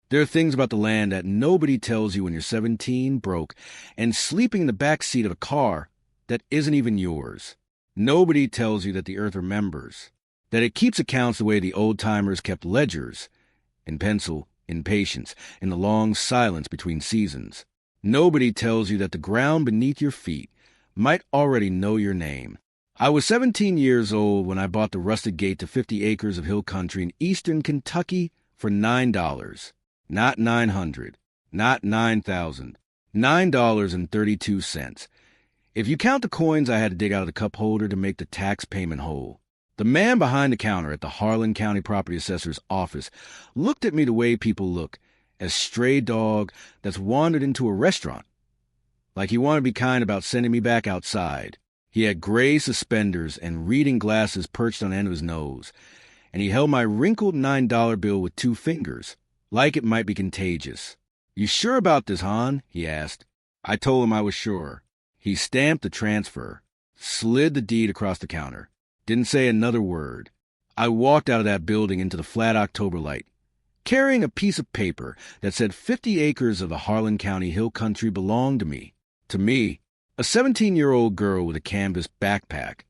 There are things about the land that nobody tells you when you're 17, broke, and sleeping in the back seat of a car that isn't even yours. Nobody tells you that the earth remembers, that it keeps accounts the way the old-timers kept ledgers, in pencil, in patience, in the long silence between seasons. Nobody tells you that the ground beneath your feet might already know your name. I was 17 years old when I bought the rusted gate to 50 acres of hill country in eastern Kentucky for $9. Not 900, not 9,000, $9.32. If you count the coins I had to dig out of the cup holder to make the tax payment whole. The man behind the counter at the Harlan County property assessor's office looked at me the way people look, as stray dog that's wandered into a restaurant. Like he wanted to be kind about sending me back outside. He had gray suspenders and reading glasses perched on the end of his nose, and he held my wrinkled $9 bill with 2 fingers. Like it might be contagious. "You sure about this, hon?" he asked. I told him I was sure. He stamped the transfer, slid the deed across the counter, didn't say another word. I walked out of that building into the flat October light, carrying a piece of paper that said 50 acres of the Harlan County hill country belonged to me. To me, a 17-year-old girl with a canvas backpack,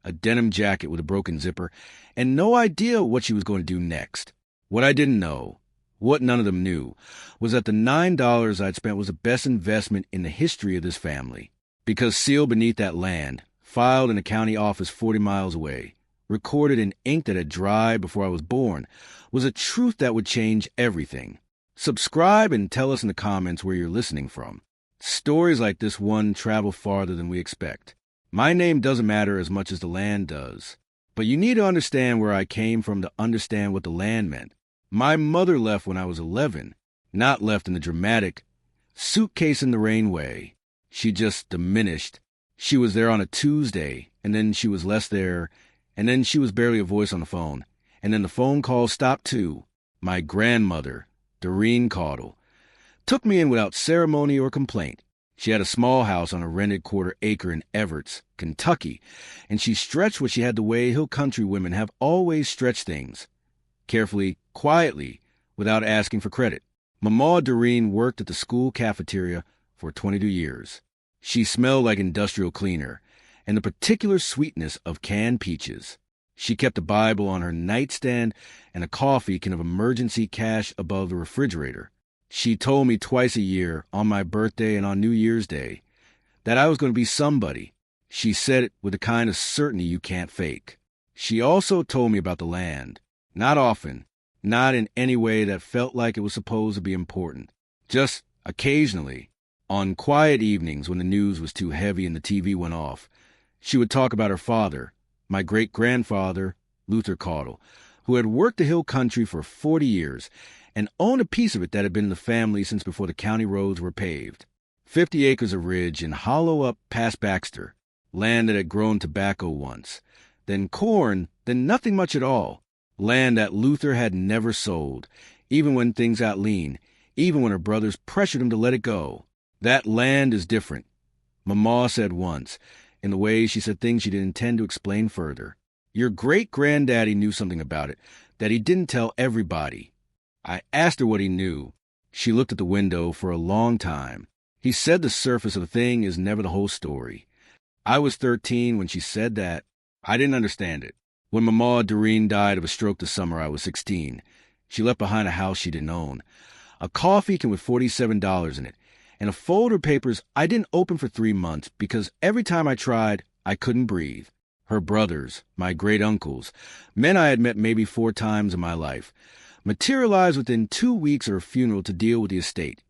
a denim jacket with a broken zipper, and no idea what she was going to do next. What I didn't know, what none of them knew, was that the $9 I'd spent was the best investment in the history of this family. Because sealed beneath that land, filed in a county office 40 miles away, recorded in ink that had dried before I was born, was a truth that would change everything. Subscribe and tell us in the comments where you're listening from. Stories like this one travel farther than we expect. My name doesn't matter as much as the land does. But you need to understand where I came from to understand what the land meant. My mother left when I was 11, not left in the dramatic, suitcase in the rain way. She just diminished. She was there on a Tuesday, and then she was less there, and then she was barely a voice on the phone, and then the phone call stopped too. My grandmother, Luther Caudill, took me in without ceremony or complaint. She had a small house on a rented quarter-acre in Everts, Kentucky, and she stretched what she had the way hill country women have always stretched things. Carefully, quietly, without asking for credit. Mama Dorene worked at the school cafeteria for 22 years. She smelled like industrial cleaner and the particular sweetness of canned peaches. She kept a Bible on her nightstand and a coffee can of emergency cash above the refrigerator. She told me twice a year, on my birthday and on New Year's Day, that I was going to be somebody. She said it with the kind of certainty you can't fake. She also told me about the land. Not often, not in any way that felt like it was supposed to be important. Just occasionally, on quiet evenings when the news was too heavy and the TV went off, she would talk about her father, my great-grandfather, Luther Caudill, who had worked the hill country for 40 years and owned a piece of it that had been in the family since before the county roads were paved. 50 acres of ridge and hollow up past Baxter, land that had grown tobacco once, then corn, then nothing much at all. Land that Luther had never sold, even when things got lean, even when her brothers pressured him to let it go. That land is different, Mama said once, in the way she said things she didn't intend to explain further. Your great-granddaddy knew something about it that he didn't tell everybody. I asked her what he knew. She looked at the window for a long time. He said the surface of a thing is never the whole story. I was 13 when she said that. I didn't understand it. When Mama Dorene died of a stroke this summer, I was 16. She left behind a house she didn't own, a coffee can with $47 in it, and a folder of papers I didn't open for 3 months because every time I tried, I couldn't breathe. Her brothers, my great-uncles, men I had met maybe 4 times in my life, materialized within 2 weeks of her funeral to deal with the estate,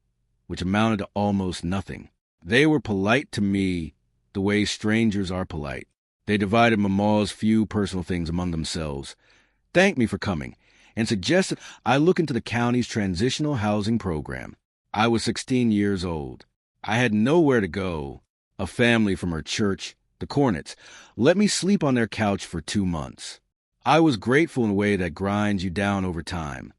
which amounted to almost nothing. They were polite to me the way strangers are polite. They divided Mama's few personal things among themselves, thanked me for coming, and suggested I look into the county's transitional housing program. I was 16 years old. I had nowhere to go. A family from her church, the Cornets, let me sleep on their couch for 2 months. I was grateful in a way that grinds you down over time.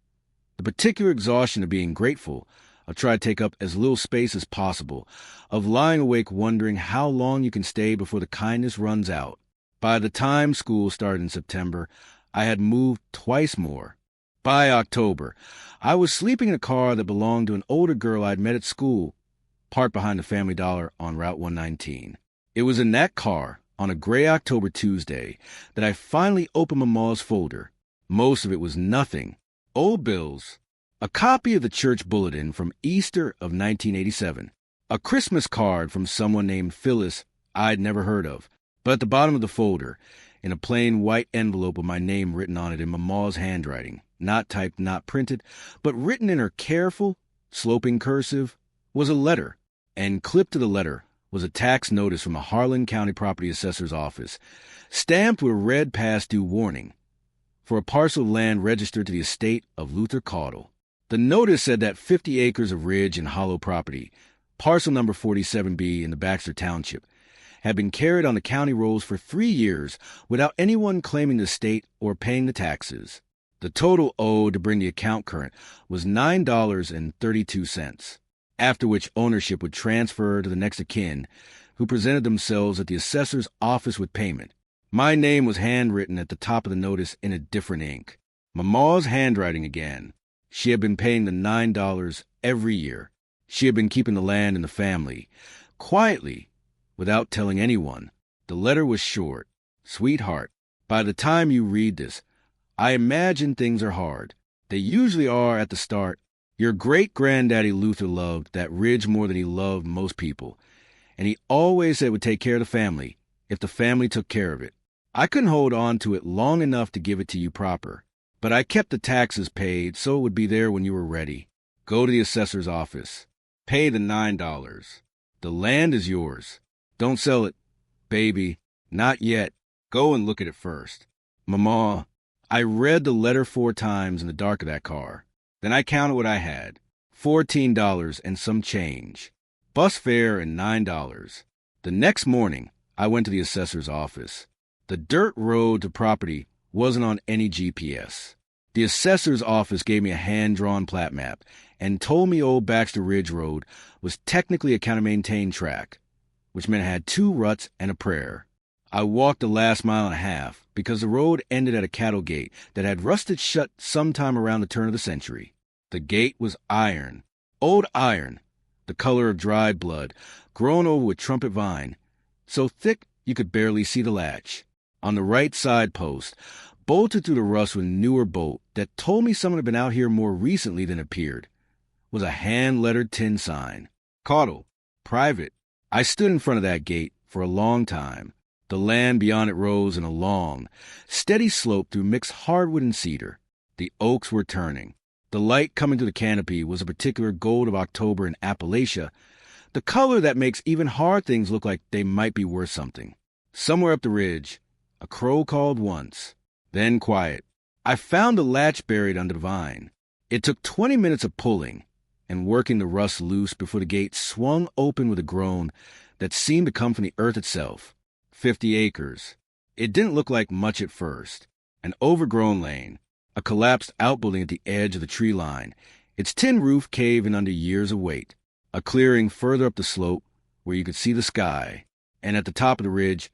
The particular exhaustion of being grateful, of trying to take up as little space as possible, of lying awake wondering how long you can stay before the kindness runs out. By the time school started in September, I had moved twice more. By October, I was sleeping in a car that belonged to an older girl I'd met at school, parked behind the Family Dollar on Route 119. It was in that car, on a gray October Tuesday, that I finally opened Mama's folder. Most of it was nothing. Old bills, a copy of the church bulletin from Easter of 1987, a Christmas card from someone named Phyllis I'd never heard of, but at the bottom of the folder, in a plain white envelope with my name written on it in Mama's handwriting, not typed, not printed, but written in her careful, sloping cursive, was a letter, and clipped to the letter was a tax notice from the Harlan County Property Assessor's office, stamped with a red past due warning, for a parcel of land registered to the estate of Luther Caudill. The notice said that 50 acres of ridge and hollow property, parcel number 47B in the Baxter Township, had been carried on the county rolls for 3 years without anyone claiming the estate or paying the taxes. The total owed to bring the account current was $9.32, after which ownership would transfer to the next of kin, who presented themselves at the assessor's office with payment. My name was handwritten at the top of the notice in a different ink. Mama's handwriting again. She had been paying the $9 every year. She had been keeping the land in the family, quietly, without telling anyone. The letter was short. Sweetheart, by the time you read this, I imagine things are hard. They usually are at the start. Your great-granddaddy Luther loved that ridge more than he loved most people, and he always said it would take care of the family if the family took care of it. I couldn't hold on to it long enough to give it to you proper, but I kept the taxes paid so it would be there when you were ready. Go to the assessor's office. Pay the $9. The land is yours. Don't sell it, baby. Not yet. Go and look at it first. Mama, I read the letter 4 times in the dark of that car. Then I counted what I had. $14 and some change. Bus fare and $9. The next morning, I went to the assessor's office. The dirt road to property wasn't on any GPS. The assessor's office gave me a hand-drawn plat map and told me Old Baxter Ridge Road was technically a county-maintained track, which meant it had 2 ruts and a prayer. I walked the last mile and a half because the road ended at a cattle gate that had rusted shut sometime around the turn of the century. The gate was iron, old iron, the color of dried blood, grown over with trumpet vine, so thick you could barely see the latch. On the right side post, bolted through the rust with a newer bolt that told me someone had been out here more recently than appeared, was a hand-lettered tin sign. Caudill, private. I stood in front of that gate for a long time. The land beyond it rose in a long, steady slope through mixed hardwood and cedar. The oaks were turning. The light coming through the canopy was a particular gold of October in Appalachia, the color that makes even hard things look like they might be worth something. Somewhere up the ridge, a crow called once, then quiet. I found the latch buried under the vine. It took 20 minutes of pulling and working the rust loose before the gate swung open with a groan that seemed to come from the earth itself. 50 acres. It didn't look like much at first. An overgrown lane, a collapsed outbuilding at the edge of the tree line, its tin roof caving under years of weight, a clearing further up the slope where you could see the sky, and at the top of the ridge,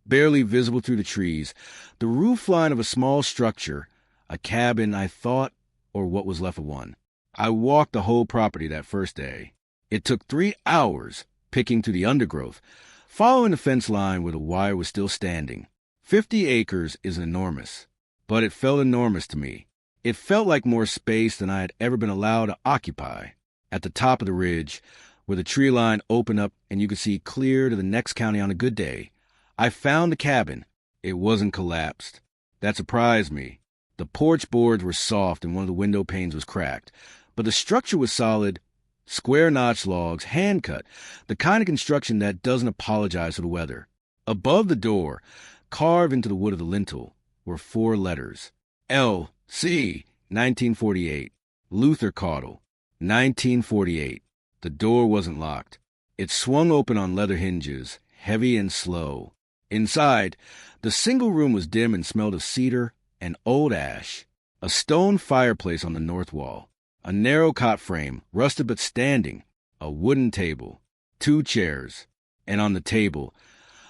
barely visible through the trees, the roof line of a small structure, a cabin, I thought, or what was left of one. I walked the whole property that first day. It took 3 hours picking through the undergrowth, following the fence line where the wire was still standing. 50 acres is enormous, but it felt enormous to me. It felt like more space than I had ever been allowed to occupy. At the top of the ridge, where the tree line opened up and you could see clear to the next county on a good day, I found the cabin. It wasn't collapsed. That surprised me. The porch boards were soft and one of the window panes was cracked, but the structure was solid, square-notched logs, hand-cut, the kind of construction that doesn't apologize for the weather. Above the door, carved into the wood of the lintel, were 4 letters. L.C. 1948. Luther Caudill. 1948. The door wasn't locked. It swung open on leather hinges, heavy and slow. Inside, the single room was dim and smelled of cedar and old ash. A stone fireplace on the north wall. A narrow cot frame, rusted but standing. A wooden table. 2 chairs. And on the table,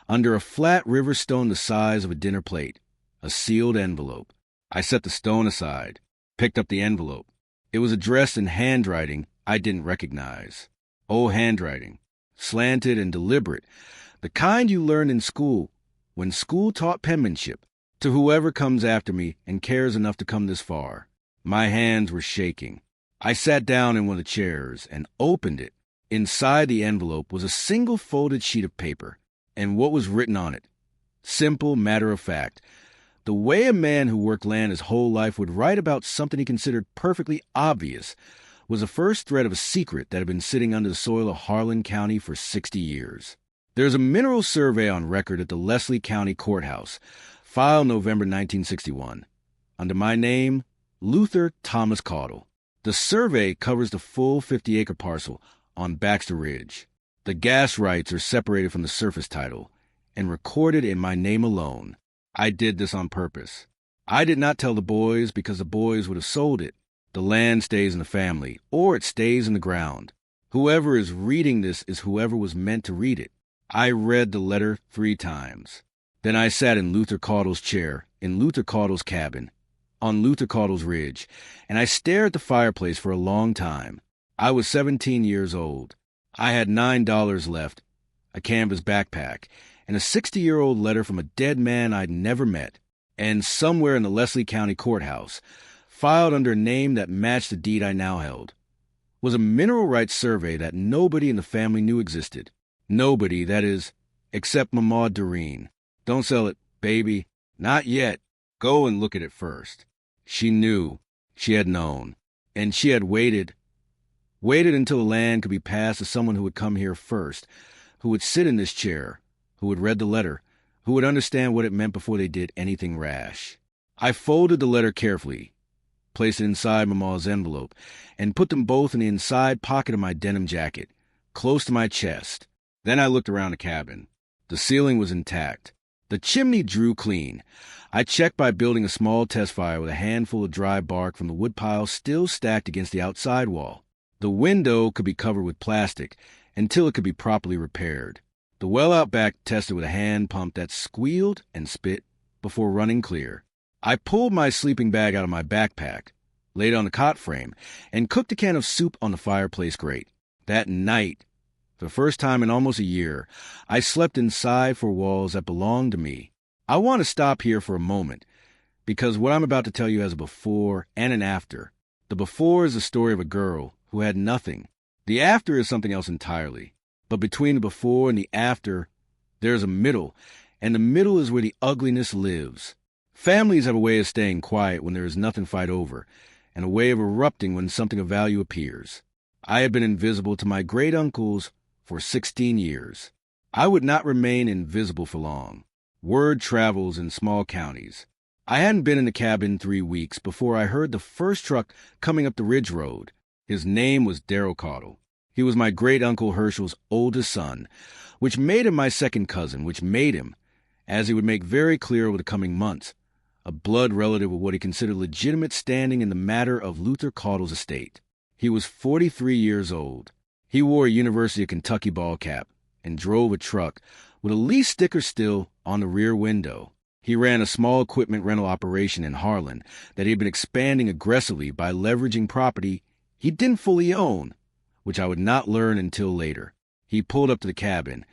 under a flat river stone the size of a dinner plate, a sealed envelope. I set the stone aside. picked up the envelope. It was addressed in handwriting I didn't recognize. Oh, handwriting. Slanted and deliberate. The kind you learned in school, when school taught penmanship. To whoever comes after me and cares enough to come this far. My hands were shaking. I sat down in one of the chairs and opened it. Inside the envelope was a single folded sheet of paper, and what was written on it? Simple, matter of fact. The way a man who worked land his whole life would write about something he considered perfectly obvious was the first thread of a secret that had been sitting under the soil of Harlan County for 60 years. There's a mineral survey on record at the Slid County Courthouse, filed November 1961. Under my name, Luther Caudill. The survey covers the full 50-acre parcel on Baxter Ridge. The gas rights are separated from the surface title and recorded in my name alone. I did this on purpose. I did not tell the boys because the boys would have sold it. The land stays in the family, or it stays in the ground. Whoever is reading this is whoever was meant to read it. I read the letter 3 times. Then I sat in Luther Caudill's chair, in Luther Caudill's cabin, on Luther Caudill's ridge, and I stared at the fireplace for a long time. I was 17 years old. I had $9 left, a canvas backpack, and a 60-year-old letter from a dead man I'd never met, and somewhere in the Slid County Courthouse, filed under a name that matched the deed I now held, was a mineral rights survey that nobody in the family knew existed. Nobody, that is, except Mama Dorene. Don't sell it, baby. Not yet. Go and look at it first. She knew. She had known. And she had waited until the land could be passed to someone who would come here first, who would sit in this chair, who would read the letter, who would understand what it meant before they did anything rash. I folded the letter carefully, placed it inside Mama's envelope, and put them both in the inside pocket of my denim jacket, close to my chest. Then I looked around the cabin. The ceiling was intact. The chimney drew clean. I checked by building a small test fire with a handful of dry bark from the woodpile still stacked against the outside wall. The window could be covered with plastic until it could be properly repaired. The well out back tested with a hand pump that squealed and spit before running clear. I pulled my sleeping bag out of my backpack, laid it on the cot frame, and cooked a can of soup on the fireplace grate. That night, for the first time in almost a year, I slept inside 4 walls that belonged to me. I want to stop here for a moment, because what I'm about to tell you has a before and an after. The before is the story of a girl who had nothing. The after is something else entirely. But between the before and the after, there's a middle, and the middle is where the ugliness lives. Families have a way of staying quiet when there is nothing to fight over, and a way of erupting when something of value appears. I had been invisible to my great-uncles for 16 years. I would not remain invisible for long. Word travels in small counties. I hadn't been in the cabin 3 weeks before I heard the first truck coming up the ridge road. His name was Caudill. He was my great-uncle Herschel's oldest son, which made him my second cousin, which made him, as he would make very clear over the coming months, a blood relative of what he considered legitimate standing in the matter of Luther Caudill's estate. He was 43 years old. He wore a University of Kentucky ball cap and drove a truck with a lease sticker still on the rear window. He ran a small equipment rental operation in Harlan that he had been expanding aggressively by leveraging property he didn't fully own, which I would not learn until later. He pulled up to the cabin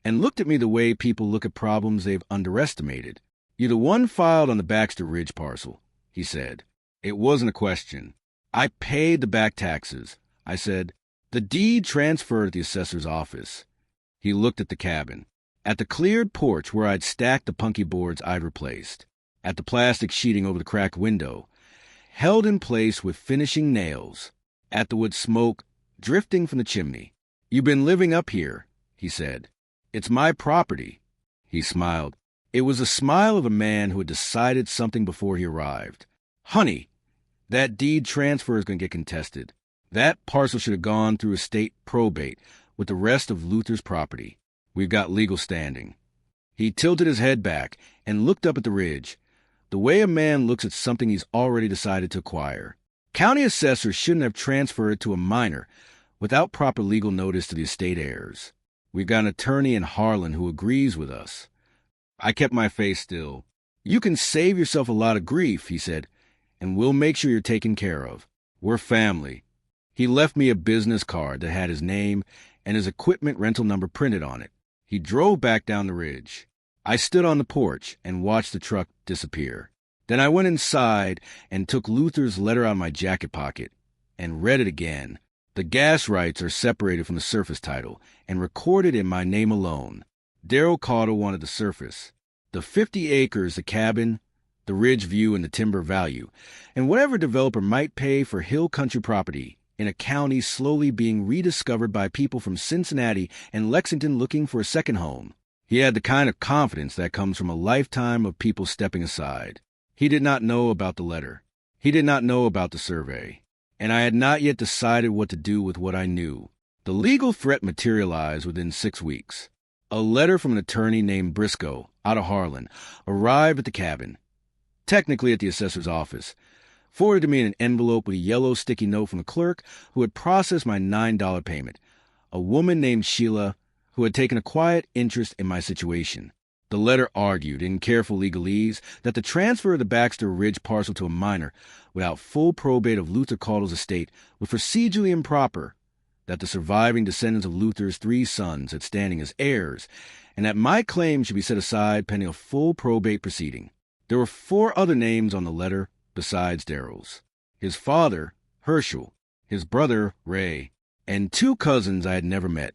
and looked at me the way people look at problems they've underestimated. "You're the one filed on the Baxter Ridge parcel," he said. It wasn't a question. "I paid the back taxes," I said. "The deed transferred at the assessor's office." He looked at the cabin, at the cleared porch where I'd stacked the punky boards I'd replaced, at the plastic sheeting over the cracked window, held in place with finishing nails, at the wood smoke drifting from the chimney. "You've been living up here," he said. "It's my property." He smiled. It was the smile of a man who had decided something before he arrived. "Honey, that deed transfer is going to get contested. That parcel should have gone through estate probate with the rest of Luther's property. We've got legal standing." He tilted his head back and looked up at the ridge, the way a man looks at something he's already decided to acquire. County assessors shouldn't have transferred it to a minor without proper legal notice to the estate heirs. We've got an attorney in Harlan who agrees with us. I kept my face still. "You can save yourself a lot of grief," he said, and we'll make sure you're taken care of. We're family." He left me a business card that had his name and his equipment rental number printed on it. He drove back down the ridge. I stood on the porch and watched the truck disappear. Then I went inside and took Luther's letter out of my jacket pocket and read it again. The gas rights are separated from the surface title and recorded in my name alone. Luther Caudill wanted the surface, the 50 acres, the cabin, the ridge view, and the timber value, and whatever developer might pay for hill country property in a county slowly being rediscovered by people from Cincinnati and Lexington looking for a second home. He had the kind of confidence that comes from a lifetime of people stepping aside. He did not know about the letter. He did not know about the survey. And I had not yet decided what to do with what I knew. The legal threat materialized within 6 weeks. A letter from an attorney named Briscoe, out of Harlan, arrived at the cabin, technically at the assessor's office, forwarded to me in an envelope with a yellow sticky note from the clerk who had processed my $9 payment, a woman named Sheila who had taken a quiet interest in my situation. The letter argued, in careful legalese, that the transfer of the Baxter Ridge parcel to a minor without full probate of Luther Caudill's estate was procedurally improper, that the surviving descendants of Luther's 3 sons had standing as heirs, and that my claim should be set aside pending a full probate proceeding. There were 4 other names on the letter besides Daryl's: his father, Herschel, his brother, Ray, and 2 cousins I had never met,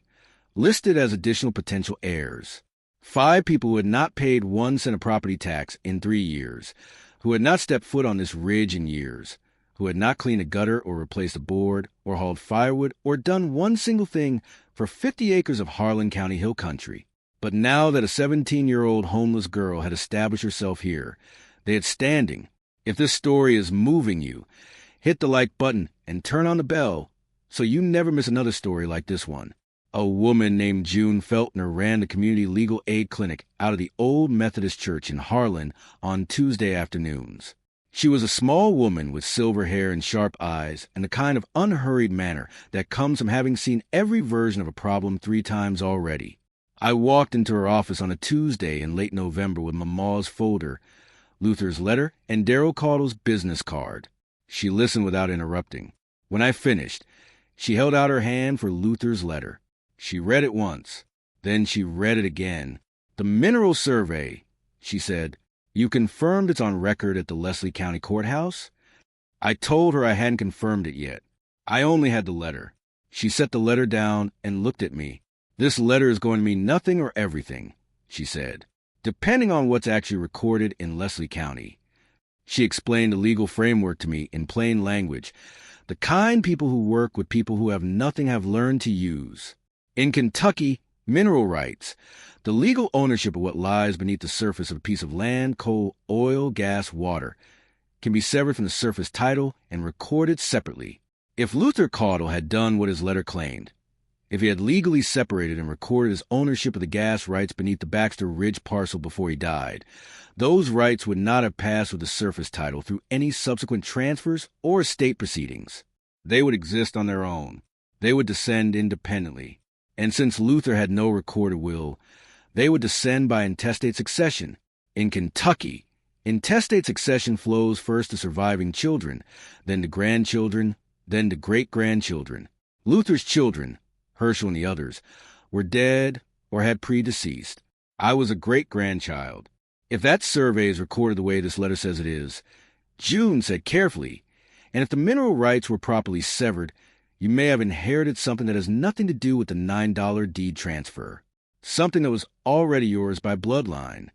listed as additional potential heirs. 5 people who had not paid 1 cent of property tax in 3 years, who had not stepped foot on this ridge in years, who had not cleaned a gutter or replaced a board or hauled firewood or done one single thing for 50 acres of Harlan County hill country. But now that a 17-year-old homeless girl had established herself here, they had standing. If this story is moving you, hit the like button and turn on the bell so you never miss another story like this one. A woman named June Feltner ran the community legal aid clinic out of the old Methodist church in Harlan on Tuesday afternoons. She was a small woman with silver hair and sharp eyes and the kind of unhurried manner that comes from having seen every version of a problem 3 times already. I walked into her office on a Tuesday in late November with Mama's folder, Luther's letter, and Luther Caudill's business card. She listened without interrupting. When I finished, she held out her hand for Luther's letter. She read it once. Then she read it again. "The mineral survey," she said. "You confirmed it's on record at the Leslie County Courthouse?" I told her I hadn't confirmed it yet. I only had the letter. She set the letter down and looked at me. "This letter is going to mean nothing or everything," she said, "depending on what's actually recorded in Leslie County." She explained the legal framework to me in plain language, the kind people who work with people who have nothing have learned to use. In Kentucky, mineral rights, the legal ownership of what lies beneath the surface of a piece of land, coal, oil, gas, water, can be severed from the surface title and recorded separately. If Luther Caudill had done what his letter claimed, if he had legally separated and recorded his ownership of the gas rights beneath the Baxter Ridge parcel before he died, those rights would not have passed with the surface title through any subsequent transfers or estate proceedings. They would exist on their own. They would descend independently. And since Luther had no recorded will, they would descend by intestate succession. In Kentucky, intestate succession flows first to surviving children, then to grandchildren, then to great-grandchildren. Luther's children, Herschel and the others, were dead or had predeceased. I was a great-grandchild. If that survey is recorded the way this letter says it is, June said carefully, and if the mineral rights were properly severed, you may have inherited something that has nothing to do with the $9 deed transfer, something that was already yours by bloodline.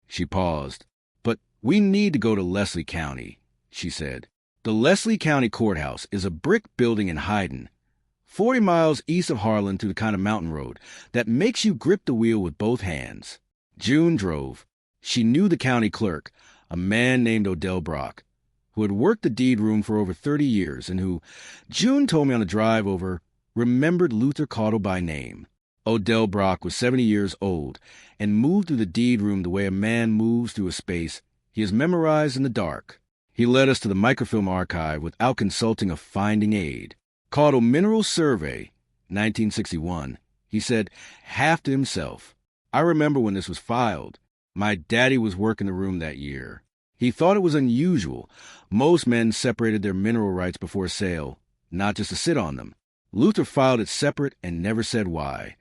She paused. "But we need to go to Leslie County," she said. "The Leslie County Courthouse is a brick building in Hyden, 40 miles east of Harlan through the kind of mountain road that makes you grip the wheel with both hands." June drove. She knew the county clerk, a man named Odell Brock, who had worked the deed room for over 30 years and who, June told me on the drive over, remembered Luther Caudill by name. Odell Brock was 70 years old and moved through the deed room the way a man moves through a space he has memorized in the dark. He led us to the microfilm archive without consulting a finding aid. Caudill Mineral Survey, 1961, he said, half to himself. "I remember when this was filed. My daddy was working the room that year. He thought it was unusual. Most men separated their mineral rights before sale, not just to sit on them. Luther filed it separate and never said why.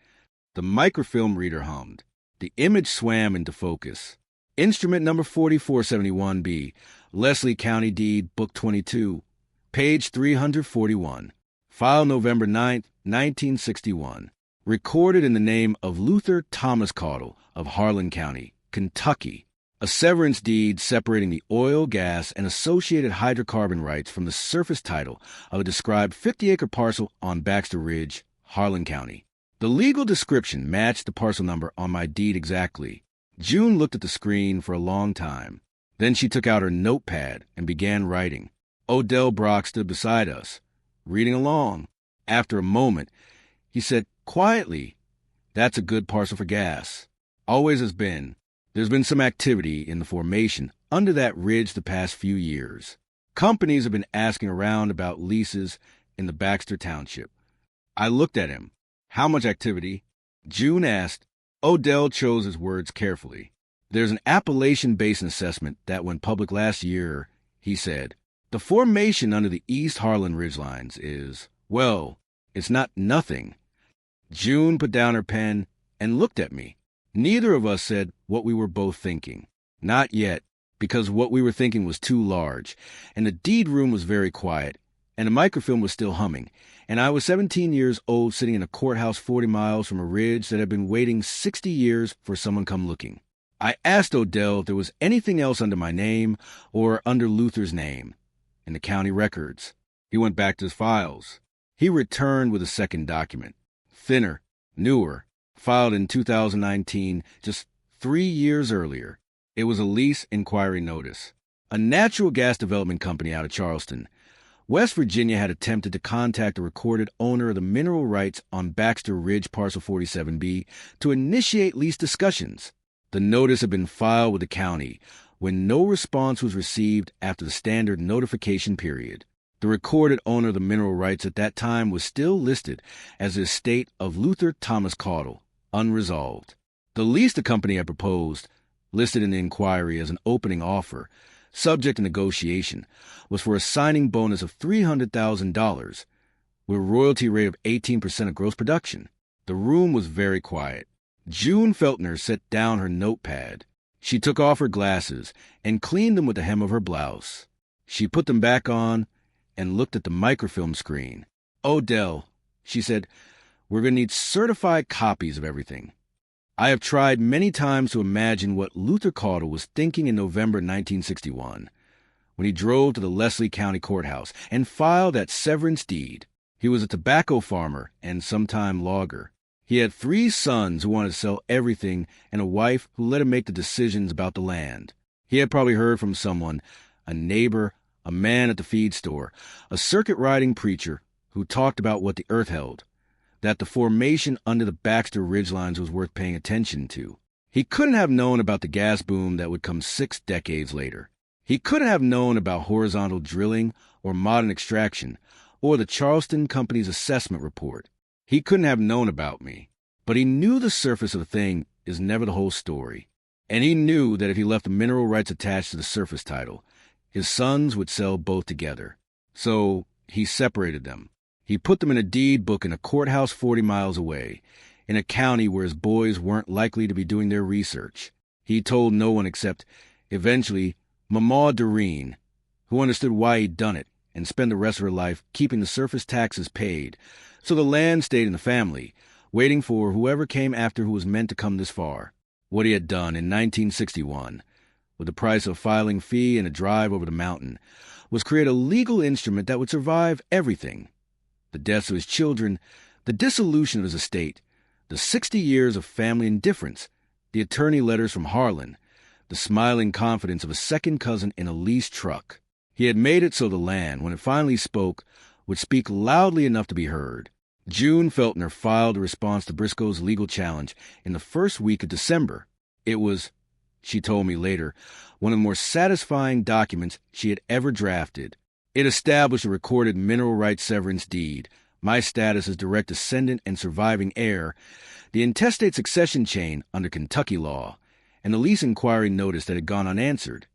The microfilm reader hummed. The image swam into focus. Instrument number 4471B, Leslie County Deed, Book 22, page 341. File November 9, 1961. Recorded in the name of Luther Thomas Caudill of Harlan County, Kentucky. A severance deed separating the oil, gas, and associated hydrocarbon rights from the surface title of a described 50-acre parcel on Baxter Ridge, Harlan County. The legal description matched the parcel number on my deed exactly. June looked at the screen for a long time. Then she took out her notepad and began writing. Odell Brock stood beside us, reading along. After a moment, he said quietly, "That's a good parcel for gas. Always has been. There's been some activity in the formation under that ridge the past few years. Companies have been asking around about leases in the Baxter Township." I looked at him. "How much activity?" June asked. Odell chose his words carefully. "There's an Appalachian Basin assessment that went public last year," he said. "The formation under the East Harlan ridgelines is, well, it's not nothing." June put down her pen and looked at me. Neither of us said what we were both thinking. Not yet, because what we were thinking was too large, and the deed room was very quiet, and the microfilm was still humming, and I was 17 years old sitting in a courthouse 40 miles from a ridge that had been waiting 60 years for someone come looking. I asked Odell if there was anything else under my name or under Luther's name in the county records. He went back to his files. He returned with a second document, thinner, newer, filed in 2019, just 3 years earlier. It was a lease inquiry notice. A natural gas development company out of Charleston, West Virginia, had attempted to contact the recorded owner of the mineral rights on Baxter Ridge Parcel 47B to initiate lease discussions. The notice had been filed with the county when no response was received after the standard notification period. The recorded owner of the mineral rights at that time was still listed as the estate of Luther Thomas Caudill, unresolved. The lease the company had proposed, listed in the inquiry as an opening offer, subject to negotiation, was for a signing bonus of $300,000 with a royalty rate of 18% of gross production. The room was very quiet. June Feltner set down her notepad. She took off her glasses and cleaned them with the hem of her blouse. She put them back on and looked at the microfilm screen. "Odell," she said, "we're going to need certified copies of everything. I have tried many times to imagine what Luther Caudill was thinking in November 1961 when he drove to the Leslie County Courthouse and filed that severance deed. He was a tobacco farmer and sometime logger. He had 3 sons who wanted to sell everything and a wife who let him make the decisions about the land. He had probably heard from someone, a neighbor, a man at the feed store, a circuit-riding preacher who talked about what the earth held, that the formation under the Baxter ridgelines was worth paying attention to. He couldn't have known about the gas boom that would come 6 decades later. He couldn't have known about horizontal drilling or modern extraction or the Charleston Company's assessment report. He couldn't have known about me. But he knew the surface of a thing is never the whole story. And he knew that if he left the mineral rights attached to the surface title, his sons would sell both together. So he separated them. He put them in a deed book in a courthouse 40 miles away, in a county where his boys weren't likely to be doing their research. He told no one except, eventually, Mama Dorene, who understood why he'd done it and spent the rest of her life keeping the surface taxes paid, so the land stayed in the family, waiting for whoever came after who was meant to come this far. What he had done in 1961, with the price of filing fee and a drive over the mountain, was create a legal instrument that would survive everything. The deaths of his children, the dissolution of his estate, the 60 years of family indifference, the attorney letters from Harlan, the smiling confidence of a second cousin in a leased truck. He had made it so the land, when it finally spoke, would speak loudly enough to be heard. June Feltner filed a response to Briscoe's legal challenge in the first week of December. It was, she told me later, one of the more satisfying documents she had ever drafted. It established a recorded mineral rights severance deed, my status as direct descendant and surviving heir, the intestate succession chain under Kentucky law, and the lease inquiry notice that had gone unanswered.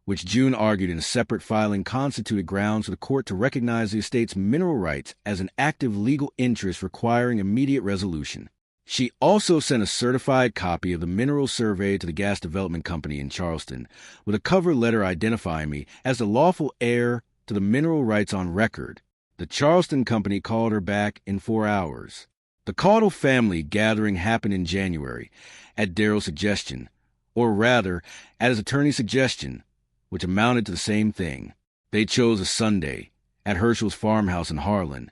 which June argued in a separate filing constituted grounds for the court to recognize the estate's mineral rights as an active legal interest requiring immediate resolution. She also sent a certified copy of the mineral survey to the gas development company in Charleston, with a cover letter identifying me as the lawful heir to the mineral rights on record. The Charleston company called her back in 4 hours. The Caudill family gathering happened in January, at Daryl's suggestion, or rather, at his attorney's suggestion, which amounted to the same thing. They chose a Sunday, at Herschel's farmhouse in Harlan,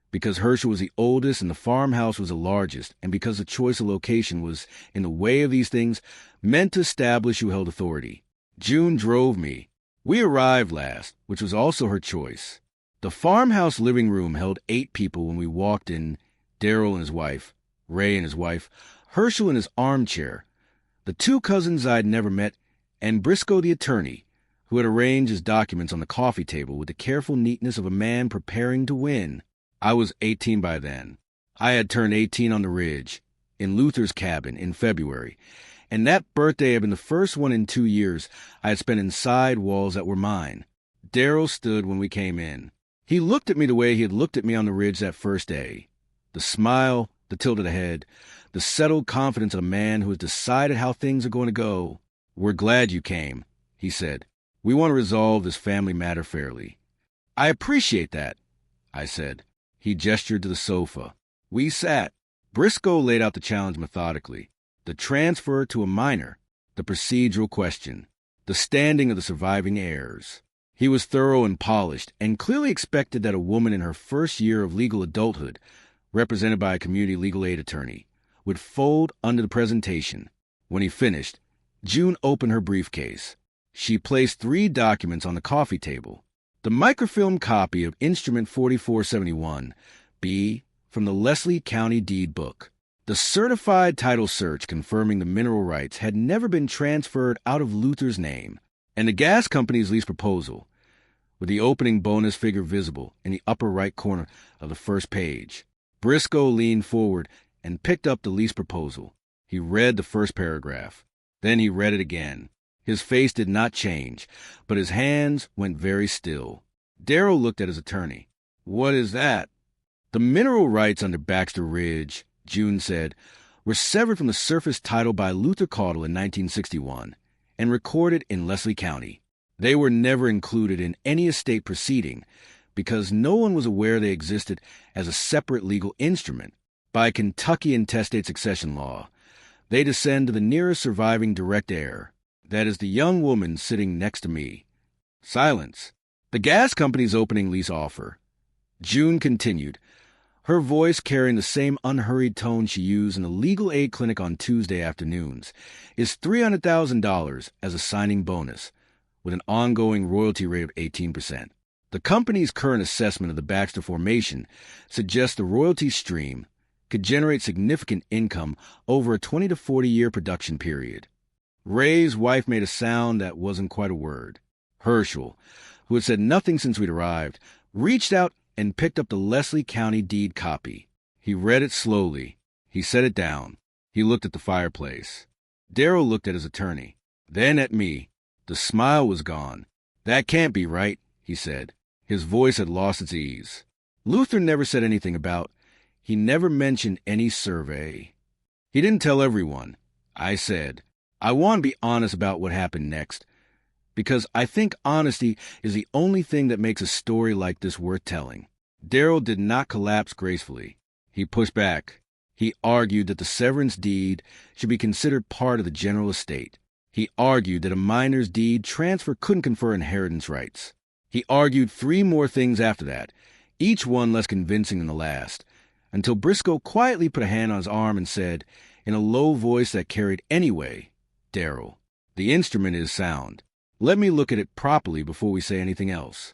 because Herschel was the oldest and the farmhouse was the largest, and because the choice of location was in the way of these things, meant to establish who held authority. June drove me. We arrived last, which was also her choice. The farmhouse living room held 8 people when we walked in: Daryl and his wife, Ray and his wife, Herschel in his armchair, the 2 cousins I'd never met, and Briscoe the attorney, who had arranged his documents on the coffee table with the careful neatness of a man preparing to win. I was 18 by then. I had turned 18 on the Ridge, in Luther's cabin, in February, and that birthday had been the first one in 2 years I had spent inside walls that were mine. Daryl stood when we came in. He looked at me the way he had looked at me on the Ridge that first day. The smile, the tilt of the head, the settled confidence of a man who has decided how things are going to go. "We're glad you came," he said. "We want to resolve this family matter fairly." "I appreciate that," I said. He gestured to the sofa. We sat. Briscoe laid out the challenge methodically. The transfer to a minor, the procedural question, the standing of the surviving heirs. He was thorough and polished, and clearly expected that a woman in her first year of legal adulthood, represented by a community legal aid attorney, would fold under the presentation. When he finished, June opened her briefcase. She placed 3 documents on the coffee table. The microfilm copy of Instrument 4471B from the Leslie County Deed Book. The certified title search confirming the mineral rights had never been transferred out of Luther's name, and the gas company's lease proposal, with the opening bonus figure visible in the upper right corner of the first page. Briscoe leaned forward and picked up the lease proposal. He read the first paragraph. Then he read it again. His face did not change, but his hands went very still. Daryl looked at his attorney. "What is that?" "The mineral rights under Baxter Ridge," June said, "were severed from the surface title by Luther Caudill in 1961 and recorded in Leslie County. They were never included in any estate proceeding because no one was aware they existed as a separate legal instrument. By Kentucky intestate succession law, they descend to the nearest surviving direct heir. That is the young woman sitting next to me." Silence. "The gas company's opening lease offer," June continued, her voice carrying the same unhurried tone she used in the legal aid clinic on Tuesday afternoons, "is $300,000 as a signing bonus, with an ongoing royalty rate of 18%. The company's current assessment of the Baxter formation suggests the royalty stream could generate significant income over a 20 to 40-year production period." Ray's wife made a sound that wasn't quite a word. Herschel, who had said nothing since we'd arrived, reached out and picked up the Leslie County deed copy. He read it slowly. He set it down. He looked at the fireplace. Daryl looked at his attorney, then at me. The smile was gone. "That can't be right," he said. His voice had lost its ease. "Luther never said anything about. He never mentioned any survey. He didn't tell everyone." I said, "I want to be honest about what happened next, because I think honesty is the only thing that makes a story like this worth telling." Daryl did not collapse gracefully. He pushed back. He argued that the severance deed should be considered part of the general estate. He argued that a minor's deed transfer couldn't confer inheritance rights. He argued 3 more things after that, each one less convincing than the last, until Briscoe quietly put a hand on his arm and said, in a low voice that carried anyway, "Daryl, the instrument is sound. Let me look at it properly before we say anything else."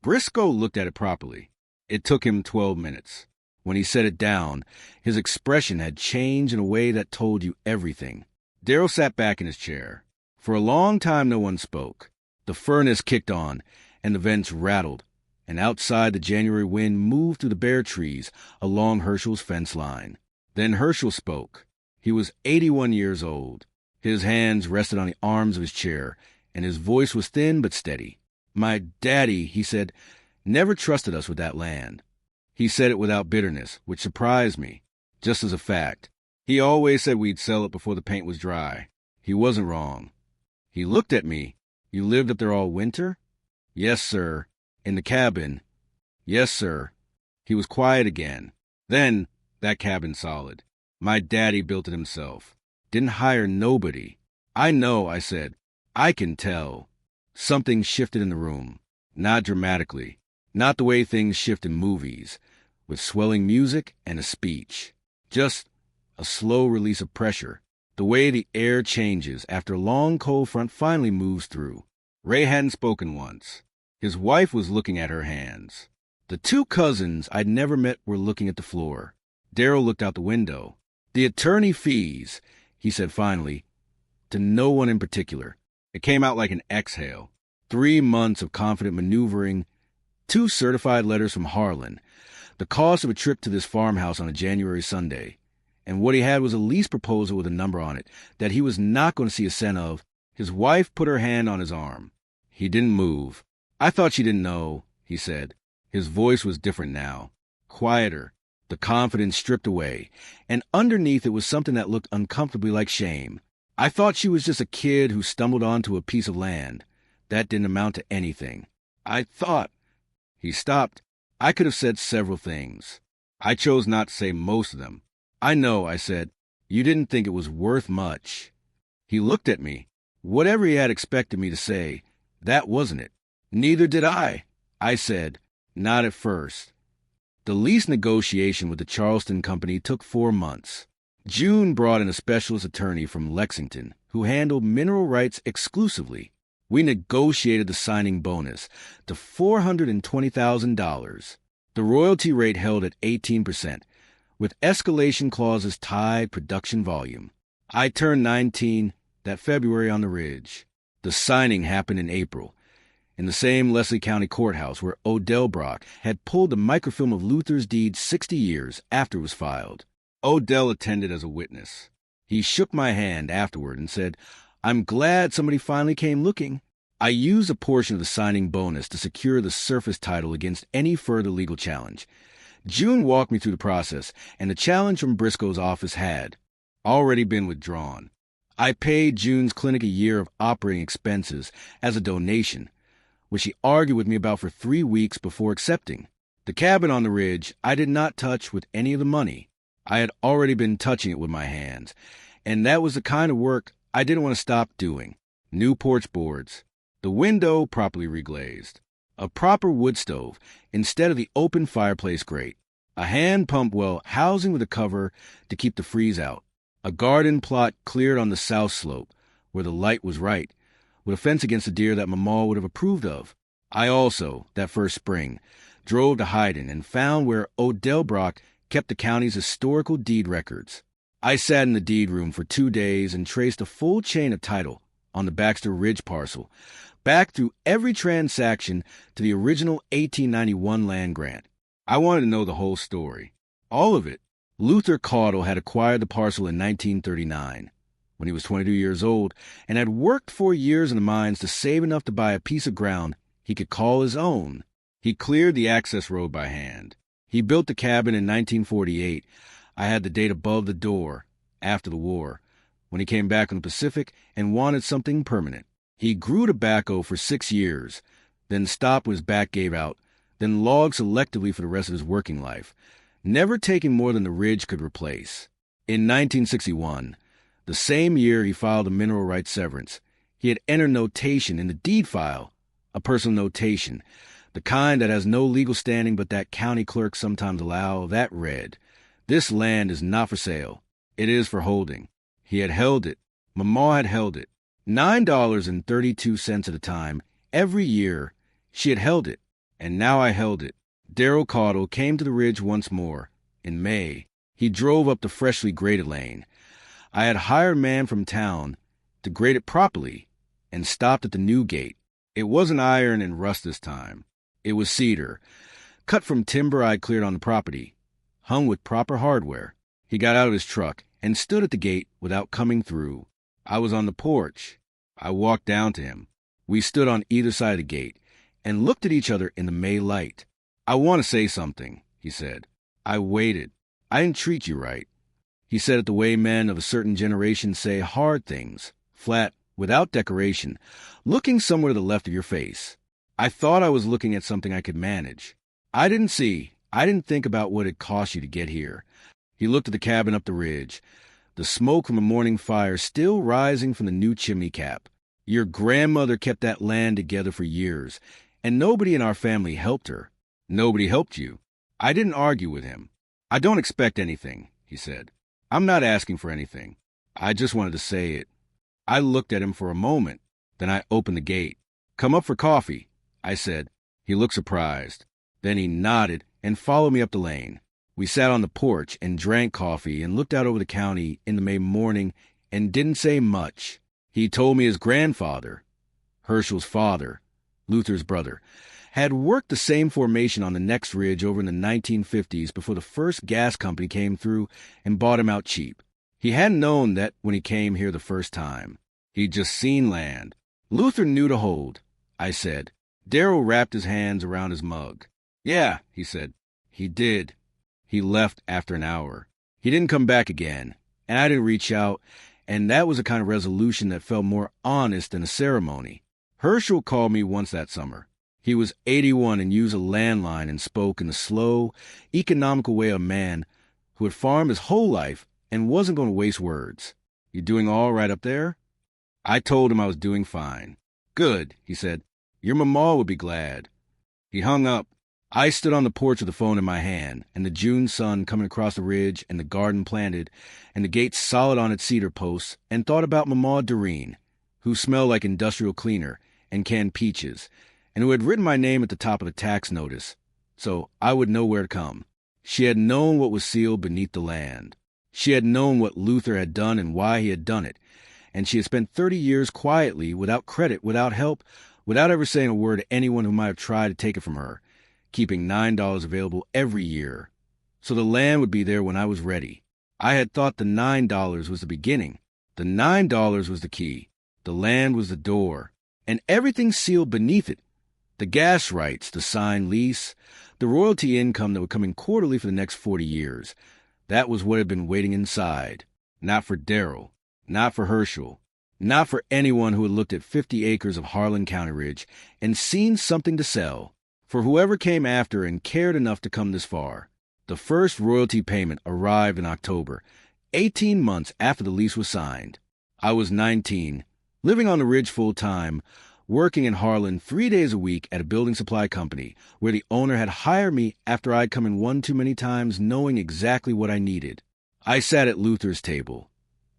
Briscoe looked at it properly. It took him 12 minutes. When he set it down, his expression had changed in a way that told you everything. Daryl sat back in his chair. For a long time no one spoke. The furnace kicked on, and the vents rattled, and outside the January wind moved through the bare trees along Herschel's fence line. Then Herschel spoke. He was 81 years old. His hands rested on the arms of his chair, and his voice was thin but steady. "My daddy," he said, "never trusted us with that land." He said it without bitterness, which surprised me, just as a fact. He always said we'd sell it before the paint was dry. He wasn't wrong. He looked at me. "You lived up there all winter?" "Yes, sir." "In the cabin?" "Yes, sir." He was quiet again. "Then, that cabin's solid. My daddy built it himself. Didn't hire nobody." "I know," I said. "I can tell." Something shifted in the room. Not dramatically. Not the way things shift in movies, with swelling music and a speech. Just a slow release of pressure. The way the air changes after a long cold front finally moves through. Ray hadn't spoken once. His wife was looking at her hands. The two cousins I'd never met were looking at the floor. Darrell looked out the window. "The attorney fees," he said finally, to no one in particular. It came out like an exhale. 3 months of confident maneuvering, 2 certified letters from Harlan, the cost of a trip to this farmhouse on a January Sunday, and what he had was a lease proposal with a number on it that he was not going to see a cent of. His wife put her hand on his arm. He didn't move. "I thought you didn't know," he said. His voice was different now, quieter, the confidence stripped away, and underneath it was something that looked uncomfortably like shame. "I thought she was just a kid who stumbled onto a piece of land. That didn't amount to anything. I thought—" He stopped. I could have said several things. I chose not to say most of them. "I know," I said. "You didn't think it was worth much." He looked at me. Whatever he had expected me to say, that wasn't it. "Neither did I," I said. "Not at first." The lease negotiation with the Charleston company took 4 months. June brought in a specialist attorney from Lexington who handled mineral rights exclusively. We negotiated the signing bonus to $420,000. The royalty rate held at 18%, with escalation clauses tied production volume. I turned 19 that February on the Ridge. The signing happened in April, in the same Leslie County courthouse where Odell Brock had pulled the microfilm of Luther's deed 60 years after it was filed. Odell attended as a witness. He shook my hand afterward and said, "I'm glad somebody finally came looking." I used a portion of the signing bonus to secure the surface title against any further legal challenge. June walked me through the process, and the challenge from Briscoe's office had already been withdrawn. I paid June's clinic a year of operating expenses as a donation, which she argued with me about for 3 weeks before accepting. The cabin on the Ridge I did not touch with any of the money. I had already been touching it with my hands, and that was the kind of work I didn't want to stop doing. New porch boards, the window properly reglazed, a proper wood stove instead of the open fireplace grate, a hand pump well housing with a cover to keep the freeze out, a garden plot cleared on the south slope where the light was right, with a fence against the deer that Mama would have approved of. I also, that first spring, drove to Hyden and found where Odell Brock kept the county's historical deed records. I sat in the deed room for 2 days and traced a full chain of title on the Baxter Ridge parcel, back through every transaction to the original 1891 land grant. I wanted to know the whole story. All of it. Luther Caudill had acquired the parcel in 1939, when he was 22 years old, and had worked for years in the mines to save enough to buy a piece of ground he could call his own. He cleared the access road by hand. He built the cabin in 1948. I had the date above the door, after the war, when he came back from the Pacific and wanted something permanent. He grew tobacco for 6 years, then stopped when his back gave out, then logged selectively for the rest of his working life, never taking more than the Ridge could replace. In 1961, the same year he filed a mineral rights severance, he had entered notation in the deed file, a personal notation, the kind that has no legal standing but that county clerks sometimes allow, that read, "This land is not for sale. It is for holding." He had held it. Mama had held it. $9.32 at a time, every year, she had held it, and now I held it. Darrell Caudill came to the Ridge once more, in May. He drove up the freshly graded lane. I had hired a man from town to grade it properly, and stopped at the new gate. It wasn't iron and rust this time. It was cedar, cut from timber I cleared on the property, hung with proper hardware. He got out of his truck and stood at the gate without coming through. I was on the porch. I walked down to him. We stood on either side of the gate and looked at each other in the May light. "I want to say something," he said. I waited. "I didn't treat you right." He said it the way men of a certain generation say hard things, flat, without decoration, looking somewhere to the left of your face. I thought I was looking at something I could manage. I didn't think about what it cost you to get here. He looked at the cabin up the ridge, the smoke from a morning fire still rising from the new chimney cap. "Your grandmother kept that land together for years, and nobody in our family helped her." "Nobody helped you." I didn't argue with him. "I don't expect anything," he said. "I'm not asking for anything. I just wanted to say it." I looked at him for a moment. Then I opened the gate. "Come up for coffee," I said. He looked surprised. Then he nodded and followed me up the lane. We sat on the porch and drank coffee and looked out over the county in the May morning and didn't say much. He told me his grandfather, Herschel's father, Luther's brother, had worked the same formation on the next ridge over in the 1950s before the first gas company came through and bought him out cheap. He hadn't known that when he came here the first time. He'd just seen land. "Luther knew to hold," I said. Darrell wrapped his hands around his mug. "Yeah," he said. "He did." He left after an hour. He didn't come back again, and I didn't reach out, and that was a kind of resolution that felt more honest than a ceremony. Herschel called me once that summer. He was 81 and used a landline and spoke in the slow, economical way of a man who had farmed his whole life and wasn't going to waste words. "You doing all right up there?" I told him I was doing fine. "Good," he said. "Your mama would be glad." He hung up. I stood on the porch with the phone in my hand, and the June sun coming across the ridge, and the garden planted, and the gate solid on its cedar posts, and thought about Mama Dorene, who smelled like industrial cleaner and canned peaches, and who had written my name at the top of the tax notice, so I would know where to come. She had known what was sealed beneath the land. She had known what Luther had done and why he had done it, and she had spent 30 years quietly, without credit, without help, without ever saying a word to anyone who might have tried to take it from her, keeping $9 available every year. So the land would be there when I was ready. I had thought the $9 was the beginning. The $9 was the key. The land was the door. And everything sealed beneath it. The gas rights, the signed lease, the royalty income that would come in quarterly for the next 40 years. That was what had been waiting inside. Not for Darrell. Not for Herschel. Not for anyone who had looked at 50 acres of Harlan County ridge and seen something to sell. For whoever came after and cared enough to come this far. The first royalty payment arrived in October, 18 months after the lease was signed. I was 19, living on the ridge full-time, working in Harlan 3 days a week at a building supply company where the owner had hired me after I'd come in one too many times knowing exactly what I needed. I sat at Luther's table,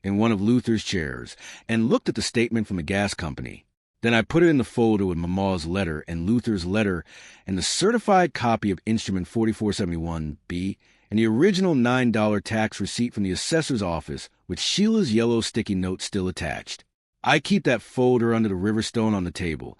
in one of Luther's chairs, and looked at the statement from the gas company. Then I put it in the folder with Mama's letter and Luther's letter and the certified copy of Instrument 4471B and the original $9 tax receipt from the assessor's office with Sheila's yellow sticky note still attached. I keep that folder under the river stone on the table,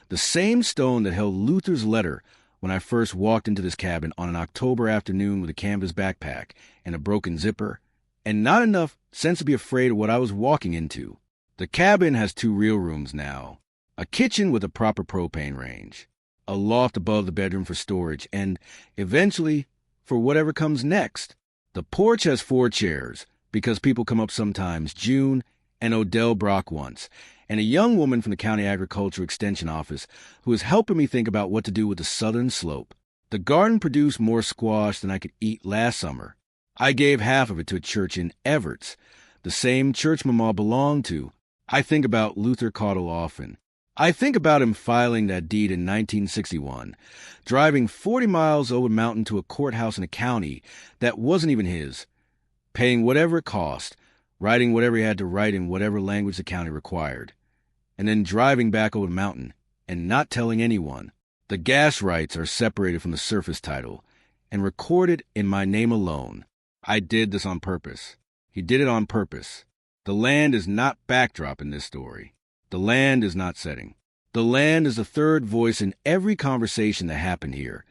the same stone that held Luther's letter when I first walked into this cabin on an October afternoon with a canvas backpack and a broken zipper, and not enough sense to be afraid of what I was walking into. The cabin has 2 real rooms now, a kitchen with a proper propane range, a loft above the bedroom for storage, and, eventually, for whatever comes next. The porch has 4 chairs, because people come up sometimes, June and Odell Brock once, and a young woman from the County Agriculture Extension Office who is helping me think about what to do with the southern slope. The garden produced more squash than I could eat last summer. I gave half of it to a church in Everts, the same church Mama belonged to. I think about Luther Caudill often. I think about him filing that deed in 1961, driving 40 miles over the mountain to a courthouse in a county that wasn't even his, paying whatever it cost, writing whatever he had to write in whatever language the county required, and then driving back over the mountain and not telling anyone. The gas rights are separated from the surface title and recorded in my name alone. I did this on purpose. He did it on purpose. The land is not backdrop in this story. The land is not setting. The land is the third voice in every conversation that happened here,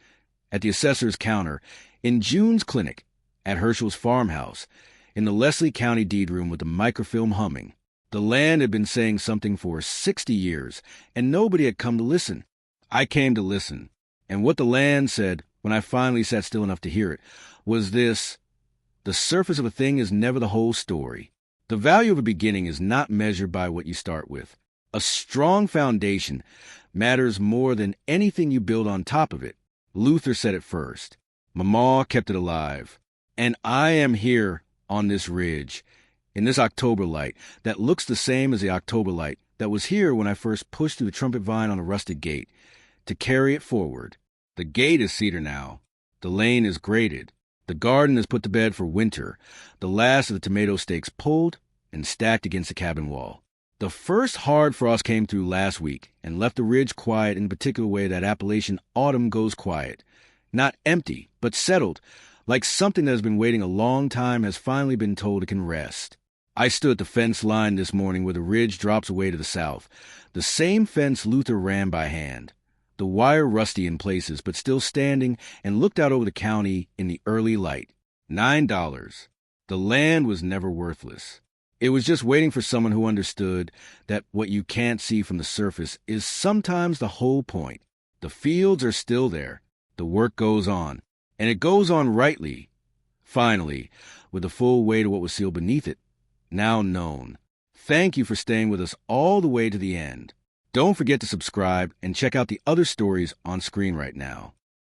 at the assessor's counter, in June's clinic, at Herschel's farmhouse, in the Leslie County deed room with the microfilm humming. The land had been saying something for 60 years, and nobody had come to listen. I came to listen. And what the land said, when I finally sat still enough to hear it, was this: the surface of a thing is never the whole story. The value of a beginning is not measured by what you start with. A strong foundation matters more than anything you build on top of it. Luther said it first. Mama kept it alive. And I am here on this ridge, in this October light that looks the same as the October light that was here when I first pushed through the trumpet vine on a rusted gate, to carry it forward. The gate is cedar now. The lane is graded. The garden is put to bed for winter. The last of the tomato stakes pulled and stacked against the cabin wall. The first hard frost came through last week and left the ridge quiet in the particular way that Appalachian autumn goes quiet. Not empty, but settled, like something that has been waiting a long time has finally been told it can rest. I stood at the fence line this morning where the ridge drops away to the south, the same fence Luther ran by hand, the wire rusty in places but still standing, and looked out over the county in the early light. $9. The land was never worthless. It was just waiting for someone who understood that what you can't see from the surface is sometimes the whole point. The fields are still there. The work goes on. And it goes on rightly. Finally, with the full weight of what was sealed beneath it, now known. Thank you for staying with us all the way to the end. Don't forget to subscribe and check out the other stories on screen right now.